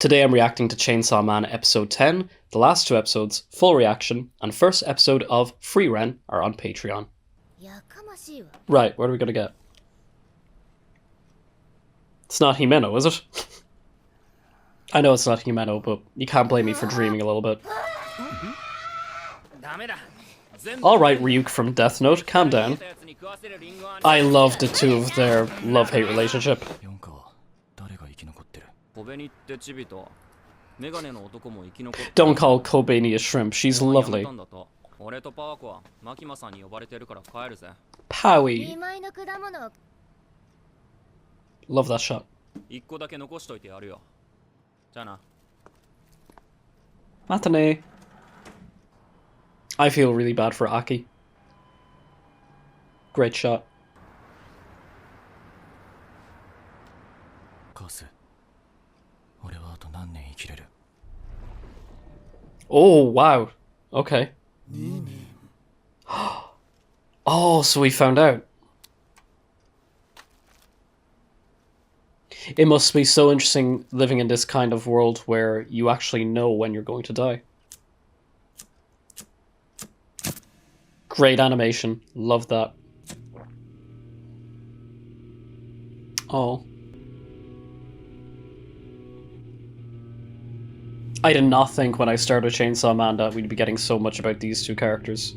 Today I'm reacting to Chainsaw Man episode 10, the last two episodes, full reaction, and first episode of Free Ren are on Patreon. Right, what are we gonna get? It's not Himeno, is it? I know it's not Himeno, but you can't blame me for dreaming a little bit. Alright, Ryuk from Death Note, calm down. I loved the two of their love-hate relationship. Don't call Kobeni a shrimp, she's lovely. Powie. Love that shot. Matane. I feel really bad for Aki. Great shot. Oh, wow. Okay. Oh, so we found out. It must be so interesting living in this kind of world where you actually know when you're going to die. Great animation. Love that. Oh. I did not think when I started Chainsaw Man that we'd be getting so much about these two characters.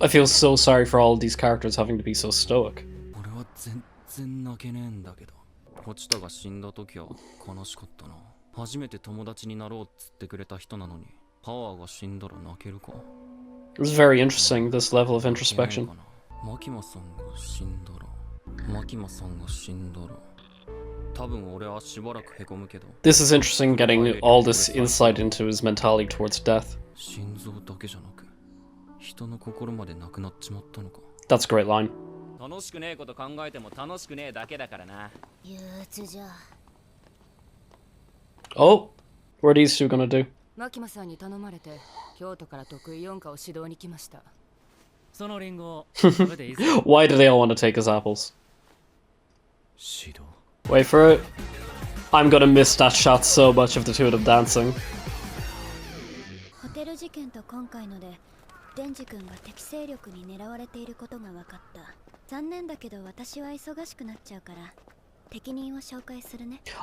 I feel so sorry for all these characters having to be so stoic. It was very interesting, this level of introspection. This is interesting, getting all this insight into his mentality towards death. That's a great line. Oh, what are these two gonna do? Why do they all want to take his apples? Wait for it. I'm gonna miss that shot so much of the two of them dancing.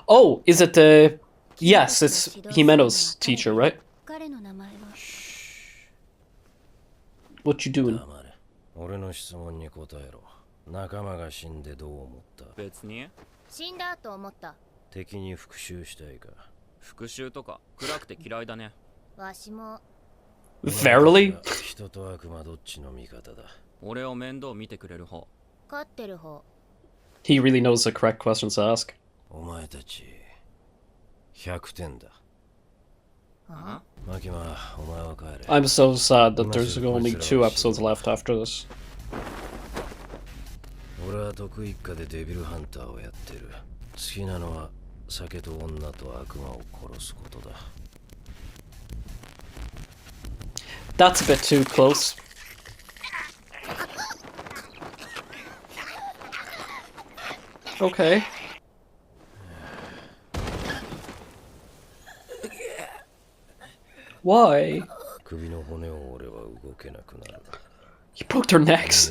Oh, is it the... Yes, it's Himeno's teacher, right? What you doing? Verily? He really knows the correct questions to ask. I'm so sad that there's only 2 episodes left after this. That's a bit too close. Okay. Why? He broke their necks.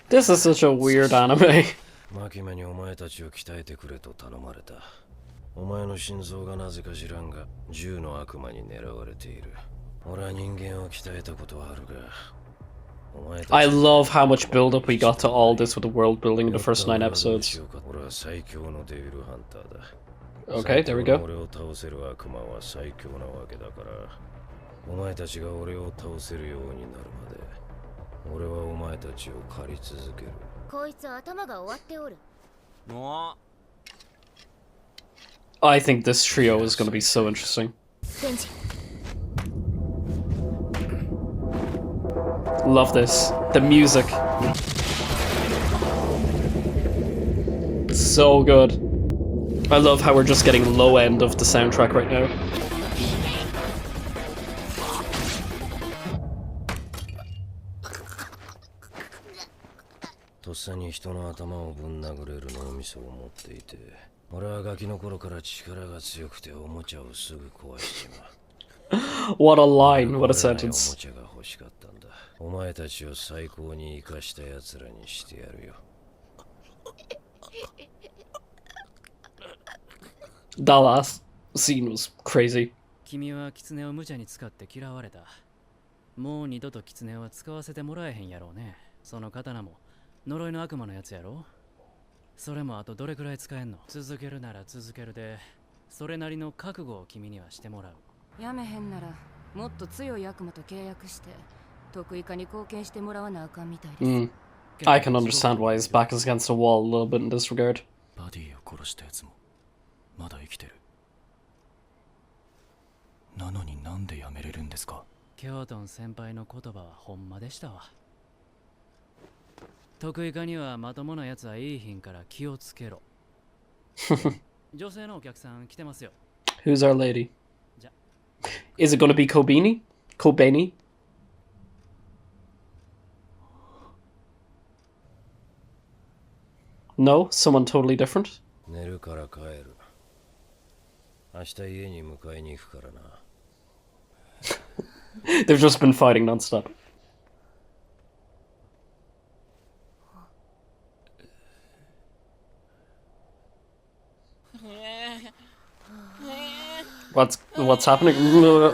This is such a weird anime. I love how much build-up we got to all this with the world building in the first 9 episodes. Okay, there we go. I think this trio is going to be so interesting. Love this. The music. So good. I love how we're just getting low end of the soundtrack right now. What a line, what a sentence. That last scene was crazy. 君は狐を無茶に使って嫌われた。もう二度と狐は使わせてもらえへんやろうね。その刀も呪いの悪魔のやつやろ。それもあとどれくらい使えんの？続けるなら続けるで、それなりの覚悟を君にはしてもらう。やめへんならもっと強い悪魔と契約して得意化に貢献してもらわなあかんみたいです。I can understand why his back is against the wall a little bit in this regard. バディを殺したやつもまだ生きてる。なのになんでやめれるんですか？ケオトン先輩の言葉はほんまでしたわ。得意化にはまともなやつはいい品から気をつけろ。女性のお客さん来てますよ。Who's our lady? Is it gonna be Kobeni? Kobeni? No? Someone totally different? They've just been fighting non-stop. What's happening?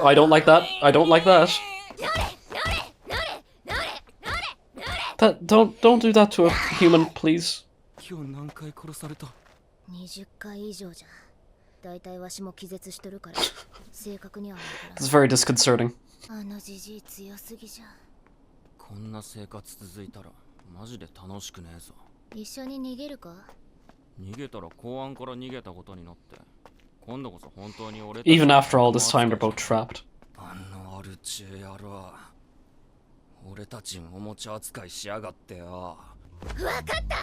I don't like that. I don't like that. Don't do that to a human, please. 何回殺された？20回以上じゃ。だいたいわしも気絶しとるから正確にはわからん。It's very disconcerting. あのじじい強すぎじゃ。こんな生活続いたらマジで楽しくねえぞ。一緒に逃げるか？逃げたら公安から逃げたことになって、今度こそ本当に俺。Even after all this time, they're both trapped. あのアルチェ野郎、俺たちをおもちゃ扱いしやがってよ。わかった。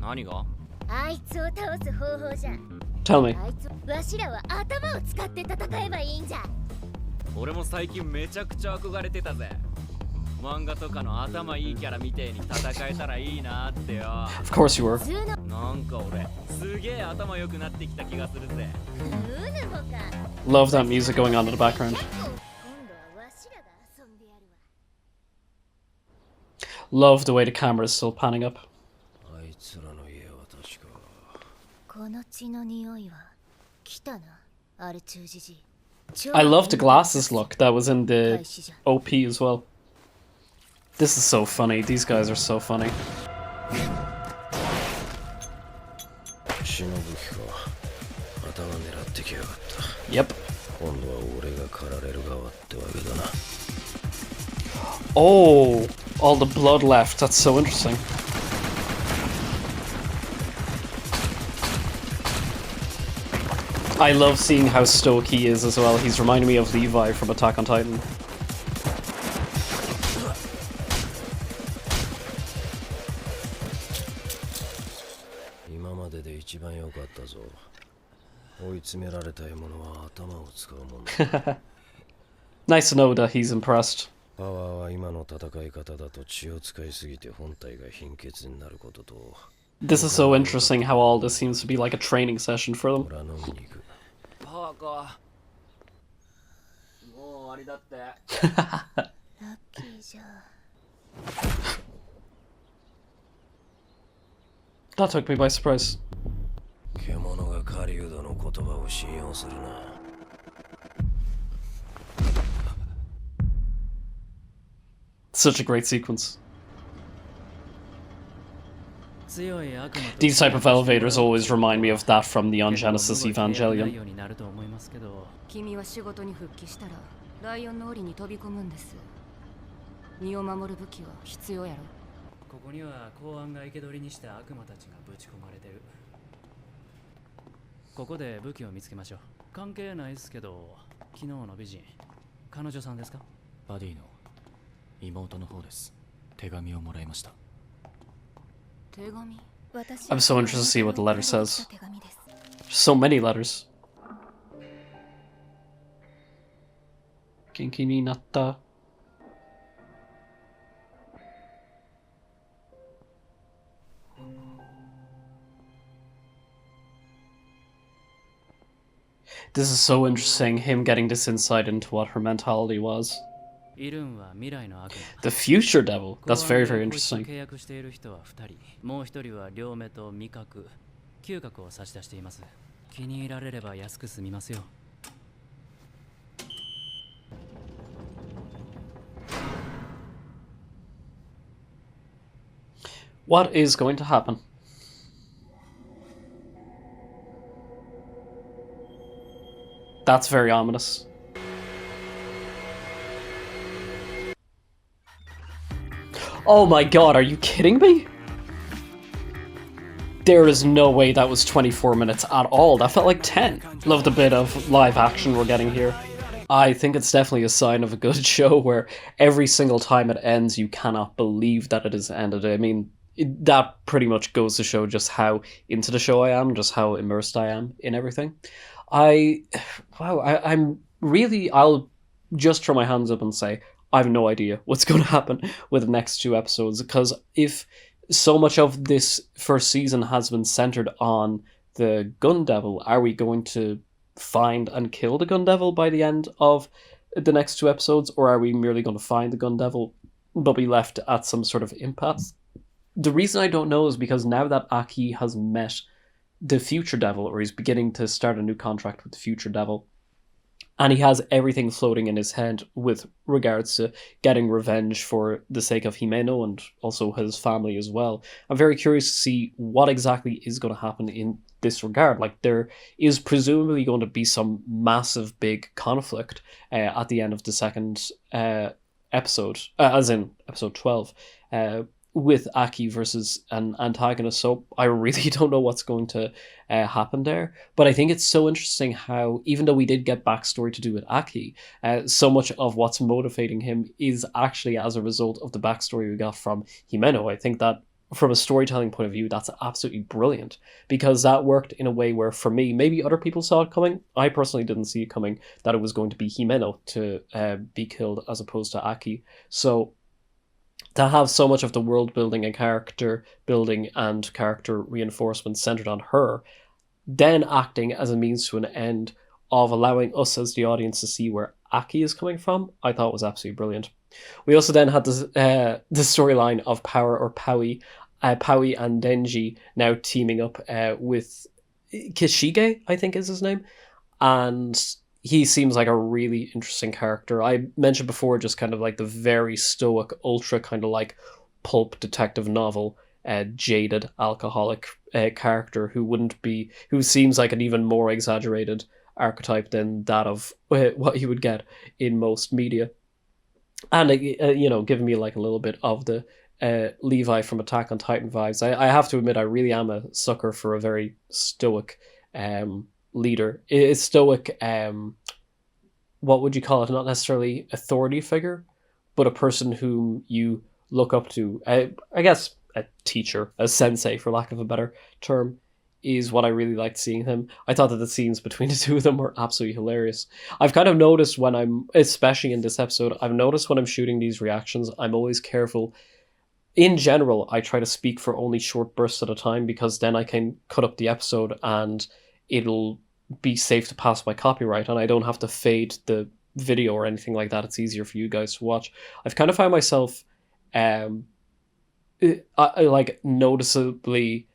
何が？あいつを倒す方法じゃ。Tell me. あいつ、わしらは頭を使って戦えばいいんじゃ。俺も最近めちゃくちゃ憧れてたぜ。漫画とかの頭いいキャラみてえに戦えたらいいなってよ。Of course you were. なんか俺すげえ頭良くなってきた気がするぜ。Love that music going on in the background. Love the way the camera is still panning up. I love the glasses look that was in the OP as well. This is so funny. These guys are so funny. Yep. Oh, all the blood left. That's so interesting. I love seeing how stoic he is as well. He's reminding me of Levi from Attack on Titan. Nice to know that he's impressed. This is so interesting how all this seems to be like a training session for them. That took me by surprise. Such a great sequence. These type of elevators always remind me of that from Neon Genesis Evangelion. 君は仕事に復帰したらライオンの檻に飛び込むんです。身を守る武器は必要やろ。ここには公安が生け捕りにした悪魔たちがぶち込まれてる。ここで武器を見つけましょう。関係ないですけど、昨日の美人、彼女さんですか？バディの妹の方です。手紙をもらいました。手紙？ I'm so interested to see what the letter says. So many letters. Genki ni natta. This is so interesting, him getting this insight into what her mentality was. The future devil. That's very, very interesting. What is going to happen? That's very ominous. Oh my god, are you kidding me? There is no way that was 24 minutes at all. That felt like 10. Love the bit of live action we're getting here. I think it's definitely a sign of a good show where every single time it ends, you cannot believe that it has ended. I mean, that pretty much goes to show just how into the show I am, just how immersed I am in everything. I'm really, I'll just throw my hands up and say, I have no idea what's going to happen with the next 2 episodes, because if so much of this first season has been centered on the Gun Devil, are we going to find and kill the Gun Devil by the end of the next 2 episodes, or are we merely going to find the Gun Devil but be left at some sort of impasse? The reason I don't know is because now that Aki has met the Future Devil, or he's beginning to start a new contract with the Future Devil, and he has everything floating in his head with regards to getting revenge for the sake of Himeno and also his family as well. I'm very curious to see what exactly is going to happen in this regard. Like, there is presumably going to be some massive big conflict at the end of the second episode, as in episode 12, with Aki versus an antagonist. So I really don't know what's going to happen there. But I think it's so interesting how, even though we did get backstory to do with Aki, so much of what's motivating him is actually as a result of the backstory we got from Himeno. I think that from a storytelling point of view, that's absolutely brilliant, because that worked in a way where, for me, maybe other people saw it coming. I personally didn't see it coming, that it was going to be Himeno to be killed as opposed to Aki. So to have so much of the world building and character building and character reinforcement centered on her, then acting as a means to an end of allowing us as the audience to see where Aki is coming from, I thought was absolutely brilliant. We also then had this, the storyline of Power, or Powie and Denji now teaming up with Kishige, I think is his name, and he seems like a really interesting character. I mentioned before just kind of like the very stoic, ultra kind of like pulp detective novel, jaded alcoholic character who seems like an even more exaggerated archetype than that of what you would get in most media. And, giving me like a little bit of the Levi from Attack on Titan vibes. I have to admit, I really am a sucker for a very stoic leader. Is stoic, what would you call it? Not necessarily authority figure, but a person whom you look up to. I guess a teacher, a sensei, for lack of a better term, is what I really liked seeing him. I thought that the scenes between the two of them were absolutely hilarious. I've kind of noticed when I'm, especially in this episode, I've noticed when I'm shooting these reactions, I'm always careful. In general, I try to speak for only short bursts at a time, because then I can cut up the episode and it'll be safe to pass my copyright, and I don't have to fade the video or anything like that. It's easier for you guys to watch. I've kind of found myself I like noticeably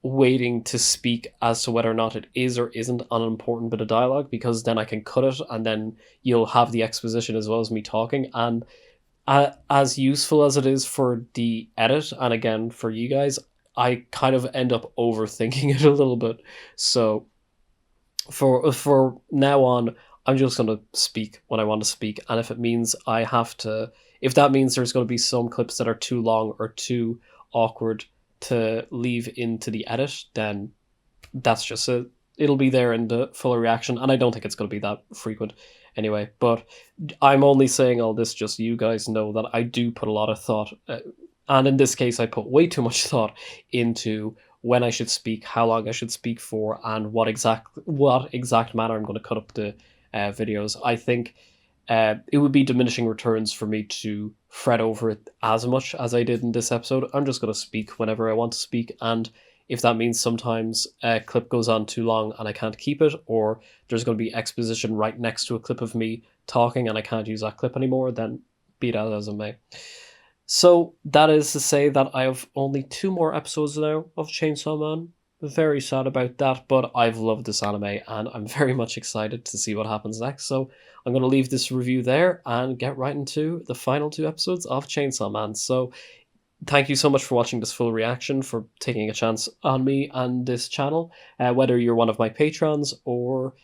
waiting to speak as to whether or not it is or isn't an important bit of dialogue, because then I can cut it and then you'll have the exposition as well as me talking. And as useful as it is for the edit, and again for you guys, I kind of end up overthinking it a little bit. So for now on, I'm just going to speak when I want to speak, and if it means if that means there's going to be some clips that are too long or too awkward to leave into the edit, then that's just it. It'll be there in the fuller reaction, and I don't think it's going to be that frequent anyway. But I'm only saying all this just so you guys know that I do put a lot of thought, and in this case I put way too much thought into when I should speak, how long I should speak for, and what exact manner I'm going to cut up the videos. I think it would be diminishing returns for me to fret over it as much as I did in this episode. I'm just going to speak whenever I want to speak, and if that means sometimes a clip goes on too long and I can't keep it, or there's going to be exposition right next to a clip of me talking and I can't use that clip anymore, then be that as it may. So that is to say that I have only 2 more episodes now of Chainsaw Man. Very sad about that, but I've loved this anime and I'm very much excited to see what happens next. So I'm going to leave this review there and get right into the final 2 episodes of Chainsaw Man. So thank you so much for watching this full reaction, for taking a chance on me and this channel. Whether you're one of my patrons or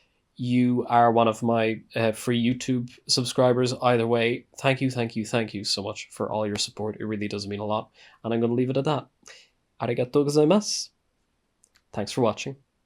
you are one of my free YouTube subscribers, either way, thank you so much for all your support. It really does mean a lot. And I'm going to leave it at that. Arigatou gozaimasu. Thanks for watching.